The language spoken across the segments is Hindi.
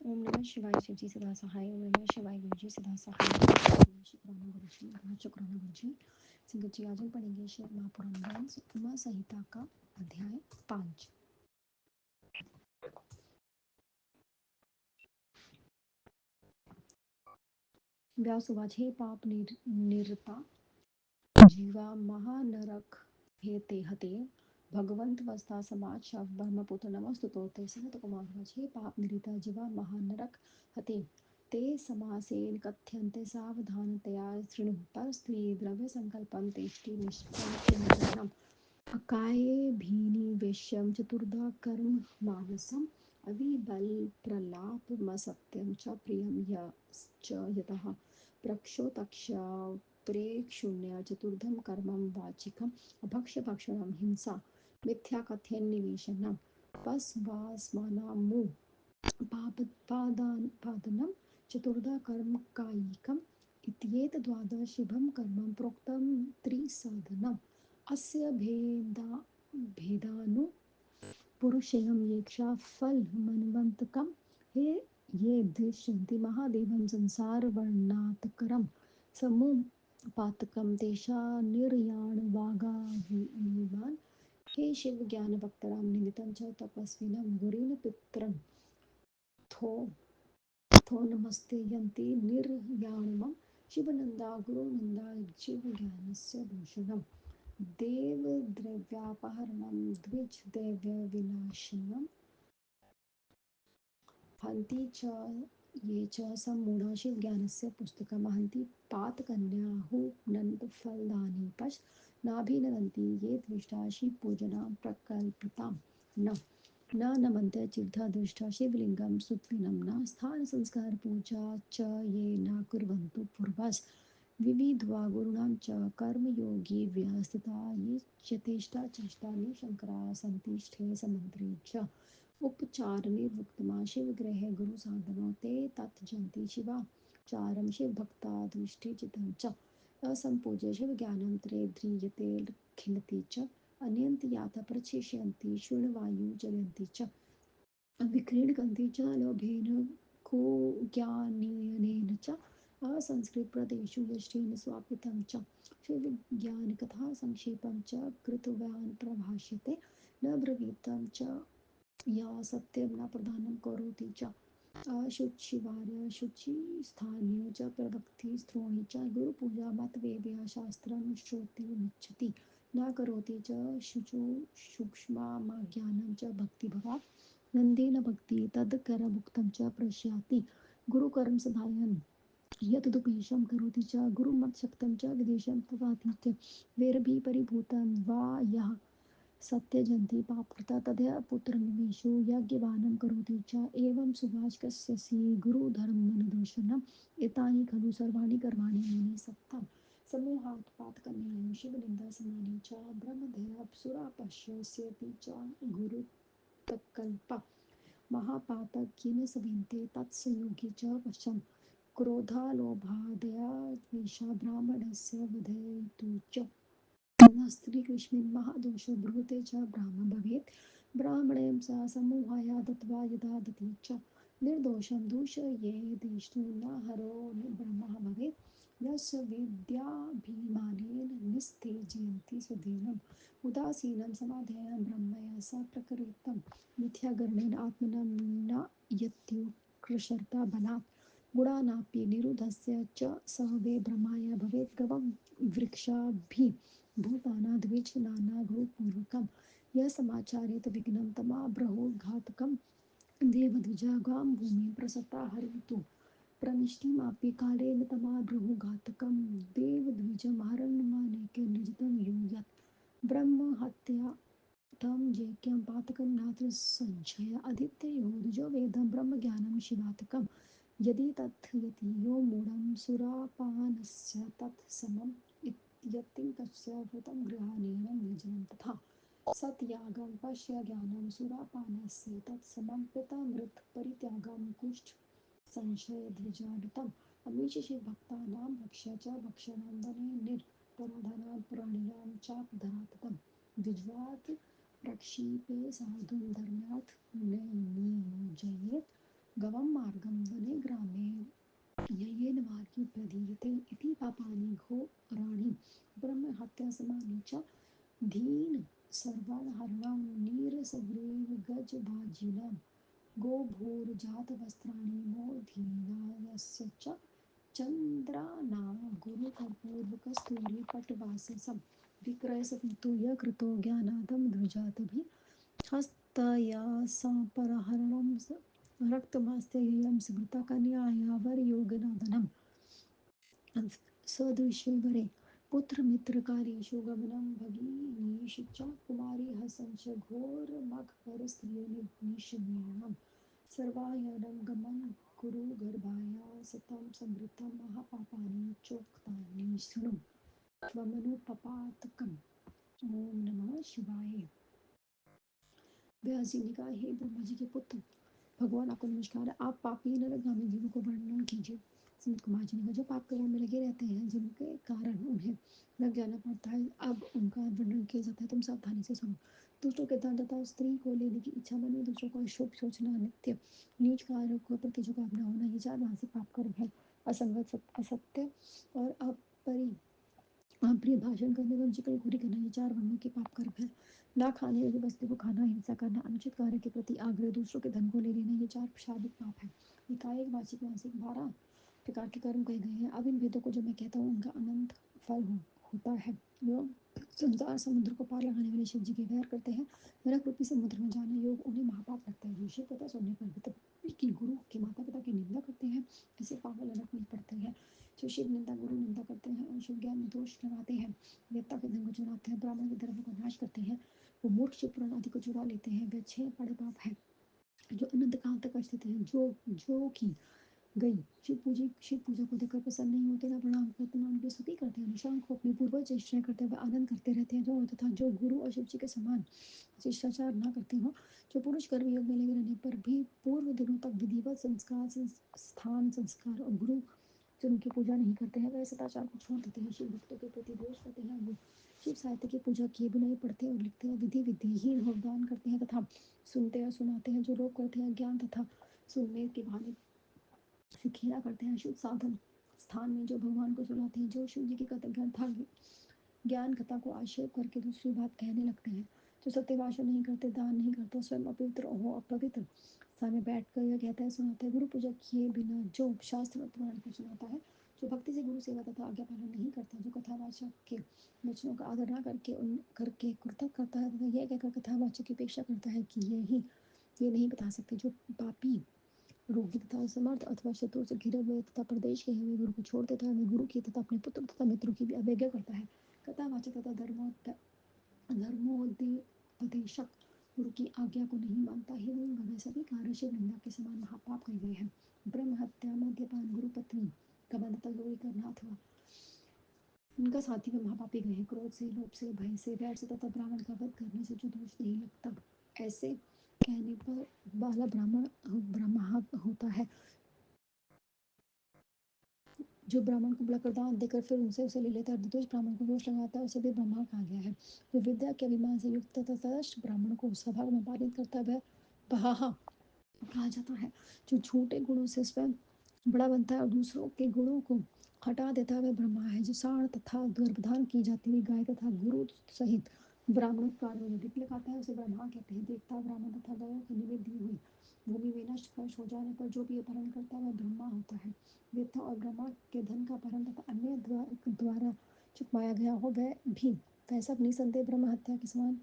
ओम नमः शिवाय शिव जी सदा सहाय। ओम नमः शिवाय गुरु जी सदा सहाय। शुक्राना गुरु जी, शुक्राना गुरु जी। संगत जी आज हम पढ़ेंगे शिव महापुराण ग्रंथ उमा संहिता का अध्याय 5। व्यासुवाच हे पाप निरता जीवा महानरक हे ते हते भगवंत वस्था समाज शव ब्रह्मपुत्र नमस्तुतो ते सनत कुमार हे पाप निरता जीवा महानरक हते ते समासेन कथ्यन्ते सावधानतया शृणु पर स्त्री द्रव्य संकल्पम तेष्टि निष्पन्नम अकाये भीनिवेश्यं चतुर्धा कर्म मानसम् अविबल प्रलापमसत्यं च प्रियं यश्च यतः प्रक्षोतक्ष प्रेक्षुण्य चतुर्धं कर्मं वाचिकम् अभक्ष्यभक्षणं हिंसा मिथ्याकथ्यन्निवेशनं पस्वास्मानामु पादनं चतुर्धा कर्म कायिकम् इत्येतद्वादशिभं कर्म प्रोक्तं त्रिसाधनम् अस्य भेदानु पुरुषेयं येक्षा फलमन्वन्तकं हे ये दृश्यन्ति महादेवं संसारवर्णातकरं समुपातकं तेषा निर्याणवागाविवान् हे शिव ज्ञानभक्तरां निमित्तं च तपस्विनं गुरीन् पितरं थो थो नमस्ते यन्ति निर्याणमं शिवनन्दा गुरुनन्दा शिवज्ञानस्य भूषणम् देवद्रव्यापहरणं द्विजदैवविनाशनं हन्ति च ये च सम्मूढा शिवज्ञानस्य पुस्तकं हन्ति पातकन्याहुनन्दफलदानि पश् नाभिनदन्ति ये दृष्टा शिवपूजनां प्रकल्पितां न नमन्ते चिद्धा दृष्टा शिवलिङ्गं सुत्विनं न स्थानसंस्कारपूजा च ये न कुर्वन्तु पूर्वस् विविध्वा गुरूणां च कर्मयोगी व्यस्थिता ये चेष्टा चेष्टानि शङ्करा सन्तिष्ठे समन्त्रे च उपचारनिर्वृत्तमा शिवगृहे गुरुसाधनो ते तत्जन्ति शिवाचारं शिवभक्ता दृष्टिचितं च असम्पूज्य शिवज्ञानं त्रे ध्रियते खिलति च अन्यन्ति यातः प्रचिष्यन्ति शृण्वायु जयन्ति च विक्रीडकन्ति च लोभेन कुज्ञानेन च असंस्कृतप्रदेशु यष्टेन स्वापितं च शिवज्ञानकथासङ्क्षेपं च कृतवान् प्रभाष्यते न ब्रवीतं च या सत्यं न प्रदानं करोति च अशुचिवार्य शुचिस्थान्यो च प्रभक्तिस्त्रोणि च गुरुपूजा मतवेद्या शास्त्रं श्रोतुमिच्छति न करोति च शुचो सूक्ष्मज्ञानं च भक्तिभवा नन्देन भक्ति तद्करमुक्तं च प्रश्याति गुरुकर्म सधायन् यतदुपदेशं करोति च गुरुमत्शक्तं च विदेशं तवातीत्य वैरभिः परिभूतं वा यः सत्यजन्ति पापकृता तदया पुत्रनिवेशो यज्ञवानं करोति च एवं सुभाषकस्यसि गुरुधर्मनुदर्शनम् एतानि खलु सर्वाणि कर्माणि मुनि सत्तं समूहात् पातकन्यायो शिवनिन्दासमाने च ब्रह्मदेवाप्सुरापश्यस्यति च गुरुतकल्पा महापातकीन सविन्ते तत्संयोगी च वशं क्रोधालोभादया द्वेषा ब्राह्मणस्य वधेतु च न स्त्रीकृष्णेन महादोषो ब्रूते च ब्राह्म भवेत् ब्राह्मणेन सा समूहाया दत्वा यदा दति च निर्दोषं दूषयेदेष्टु न हरो ब्रह्मः भवेत् यस्य विद्याभिमानेन निस्तेजयन्ति स्वधीनम् उदासीनं समाधेयं ब्रह्मया स प्रकृतं मिथ्यागर्णेन आत्मनं न यत्युत्कृष्टता बलात् गुणानापि निरुद्धस्य च सह वे ब्रह्माय भवेत् गवं वृक्षाभि भूतानाद्विजनानाग्रहपूर्वकं यः समाचारेत विघ्नं तमाब्रहोद्घातकं देवद्विजा गां भूमिं प्रसता हरन्तु प्रनिष्ठिमापि कालेन तमाब्रहुघातकं देवद्विजं हरणमनेके निर्जितं यो यत् ब्रह्महत्या तं जेक्यं पातकं नात्र संशय आदित्ययो द्विजो वेदं ब्रह्मज्ञानं शिवातकं यदि तथयति यो मूढं सुरापानस्य तत्समम् यत्तिङ्कस्य हृतं गृहाणेन निर्जनं तथा सत्यागं पश्य ज्ञानं सुरापानस्य तत्समं पितामृतपरित्यागं कुष्ठ संशयद्विजानतम् अमीशशिवभक्तानां भक्ष्य च भक्षणं वने निर्पराधानां प्राणिनां चापधराततं द्विज्वात् प्रक्षिपे साधुं धर्म्यात् नियोजयेत् गवम मार्गम वने ग्रामे ययेन वार्युपधीयते इति पापानि घोराणि ब्रह्महत्या समानि च धीन सर्वाणहरणं नीरसव्रेव गजभाजिनां गोभूर्जातवस्त्राणि मोधीनायस्य च चन्द्रानां गुरुकर्पूर्वकस्तूरीपटवाससं विक्रयसंतूय कृतो ज्ञानादं द्विजातभिः हस्तयासापरहरणं रक्तमास्तेयं स्मृता कन्यायावरयोगनादनम् सदृशेवरे पुत्रमित्रकार्येषु गमनं भगिनीषु च कुमारी हसञ्च घोरमघकरस्त्रियनिशमीनां सर्वायनं गमन कुरु गर्भाया सतं संवृतं महापापानि चोक्तानि शृणु त्वमनुपपातकम्। ओम नमः शिवाय। व्यास जी ने कहा, हे ब्रह्मा जी के पुत्र, भगवान आपको नमस्कार है। आप पापी नरगामी जीवों को वर्णन कीजिए। सनत कुमार जी ने कहा, जो पाप कर्मों में लगे रहते हैं, जिनके कारण उन्हें लग जाना पड़ता है, अब उनका वर्णन किया जाता है। तुम सावधानी से सुनो। दूसरों के धन तथा स्त्री को लेने की इच्छा, मन में दूसरों को अशुभ सोचना, नित्य नीच कार्यों को प्रति झुकाव न होना, ये चार मानसिक पाप कर्म है। असंगत, असत्य और अपरि अप्रिय भाषण करने एवं चुगलखोरी करना, ये चार वर्णों के पाप कर्म है। ना खाने योग्य वस्तु को खाना, हिंसा करना, अनुचित कार्य के प्रति आग्रह, दूसरों के धन को ले लेना, ये चार शारीरिक पाप है। ये कायिक, वाचिक, मानसिक 12 प्रकार के कर्म कहे गए हैं। अब इन भेदों को जो मैं कहता हूँ, उनका अनंत फल होता है। जो संसार समुद्र को पार लगाने वाले शिव जी के वैर करते हैं, नरक रूपी समुद्र में जाना योग उन्हें महापाप लगता है। जो शिव तथा सुनने पर पिता की, गुरु के, माता पिता की निंदा करते हैं, ऐसे पागल नरक में पड़ते हैं। जो शिव निंदा, गुरु निंदा करते हैं और शिव ज्ञान में दोष लगाते हैं, देवता के धन को चुराते हैं, ब्राह्मण के धर्म को नाश करते हैं, वो मूर्ख शिव पुराण आदि को चुरा लेते हैं, वे 6 बड़े पाप हैं जो अनंत काल तक स्थित हैं। जो कि गई शिव पूजा को देखकर प्रसन्न नहीं होते, ना प्रणाम करते, ना उनकी स्तुति करते हैं, अनुशासन को अपनी पूर्वज चेष्टाएं करते हुए आनंद करते रहते हैं। जो तथा जो गुरु और शिव जी के समान शिष्टाचार न करते हो, जो पुरुष कर्म योग में लगे रहने पर भी पूर्व दिनों तक विधिवत संस्कार, स्थान संस्कार और गुरु जो उनकी पूजा नहीं करते हैं, वह सदाचार को छोड़ देते हैं, शिव भक्तों के प्रति द्वेष करते हैं, वो शिव साहित्य की पूजा किए बिना ही पढ़ते और लिखते हैं, विधि विधिहीन दान करते हैं तथा सुनते और सुनाते हैं, जो लोग करते हैं ज्ञान तथा सुनने के बहाने से खेला करते हैं, शुद्ध साधन स्थान में जो भगवान को सुनाते हैं, जो शिव जी की कथा ज्ञान कथा को आक्षेप करके दूसरी बात कहने लगते हैं, जो सत्य भाषण नहीं करते, दान नहीं करते, स्वयं अपवित्र हो अपवित्र स्थान में बैठ कर यह कहता है सुनाता है, गुरु पूजा किए बिना जो शास्त्र और पुराण को सुनाता है, जो भक्ति से गुरु सेवा तथा आज्ञा पालन नहीं करता, जो कथावाचक के वचनों का आदर न करके उन करके कृतज्ञ करता है तथा यह कहकर कथावाचक की अपेक्षा करता है कि ये नहीं बता सकते, जो पापी रोगी तथा असमर्थ अथवा शत्रु से घिरे हुए तथा प्रदेश के हुए गुरु को छोड़ देता है, वह गुरु की तथा अपने पुत्र तथा मित्रों की भी अवज्ञा करता है। कथावाचक तथा धर्मोपदेशक गुरु की आज्ञा को नहीं मानता ही, वह सभी कार्य शिव निंदा के समान महापाप कहे गए हैं। ब्रह्म हत्या, मद्यपान, गुरु पत्नी का बंध तथा करना अथवा उनका साथी में महापापी गए हैं। क्रोध से, लोभ से, भय से, वैर से तथा ब्राह्मण का वध करने से जो दोष नहीं लगता, ऐसे कहने पर बाला ब्राह्मण ब्रह्मा होता है। जो ब्राह्मण को बुलाकर दान देकर फिर उनसे उसे ले लेता है, निर्दोष ब्राह्मण को दोष लगाता है, उसे भी ब्रह्मा कहा गया है। जो विद्या के अभिमान से युक्त तथा तटस्थ ब्राह्मण को सभा में पारित करता है, वह बहाहा कहा जाता है। जो झूठे गुणों से स्वयं बड़ा बनता है और दूसरों के गुणों को हटा देता है, वह ब्रह्मा है। जो साण तथा गर्भधान की जाती हुई गाय तथा गुरु सहित ब्राह्मण कार्य में अधिक लगाता है, उसे ब्रह्मा कहते हैं। देवता, ब्राह्मण तथा गायों की निमित्त दी हुई भूमि में नष्ट फर्श हो जाने पर जो भी अपहरण करता है, वह ब्रह्मा होता है। देवता और ब्रह्मा के धन का अपहरण तथा अन्य द्वारा चुकवाया गया हो, वह भी वह सब निसंदेह ब्रह्म हत्या के समान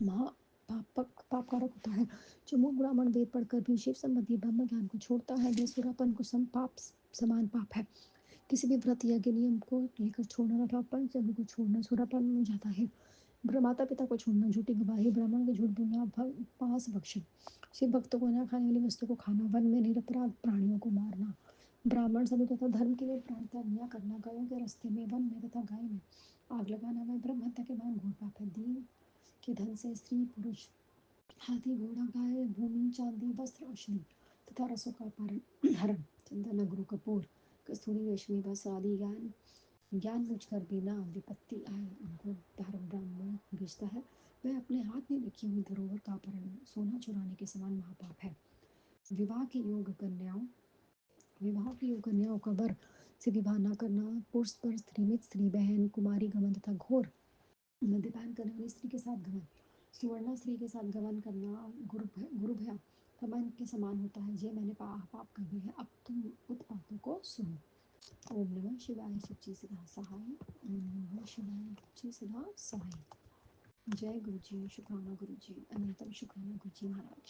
महा पापकारक होता है। जो मूक ब्राह्मण वेद पढ़कर भी शिव संबंधी ब्रह्म ज्ञान को छोड़ता है, वह सुरापन को समान पाप है। किसी भी व्रत यज्ञ नियम को लेकर छोड़ना तथा पंचयज्ञ को छोड़ना सुरापन में जाता है। माता पिता को छोड़ना, झूठी गवाही, ब्राह्मण के झूठ बोलना, पास भक्षण, शिव भक्तों को न खाने वाली वस्तु को खाना, वन में निरपराध प्राणियों को मारना, ब्राह्मण सभी तथा धर्म के लिए प्राण त्याग न करना, गायों के रास्ते में, वन में तथा गाय में आग लगाना, वह ब्रह्म हत्या के महान घोर पाप है। दीन के धन से स्त्री पुरुष, हाथी घोड़ा गाय, भूमि चांदी, वस्त्र औषधि तथा रसों का अपहरण, हरण, चंदन अगरू कपूर कस्तूरी रेशमी वस्त्र आदि ज्ञान ज्ञान बुझकर बिना विपत्ति आए उनको ब्राह्मण बेचता है, वह अपने हाथ में रखी हुई धरोहर का अपहरण, सोना चुराने के समान महापाप है। विवाह के योग कन्याओं, विवाह के योग कन्याओं का वर से विवाह न करना, पुरुष पर स्त्री मित, स्त्री बहन, कुमारी गमन तथा घोर मद्यपान करने वाली स्त्री के साथ गमन, सुवर्णा स्त्री के साथ गमन करना गुरु भया गमन के समान होता है। ये मैंने पाप कर दी है, अब तुम उत्पातों को सुनो। ओम नमः शिवाय, सच्ची सदा सहाय। ओम नमः शिवाय, सच्ची सदा सहाय। जय गुरु जी, शुक्राना गुरु जी, अनंतम शुक्राना गुरु जी महाराज।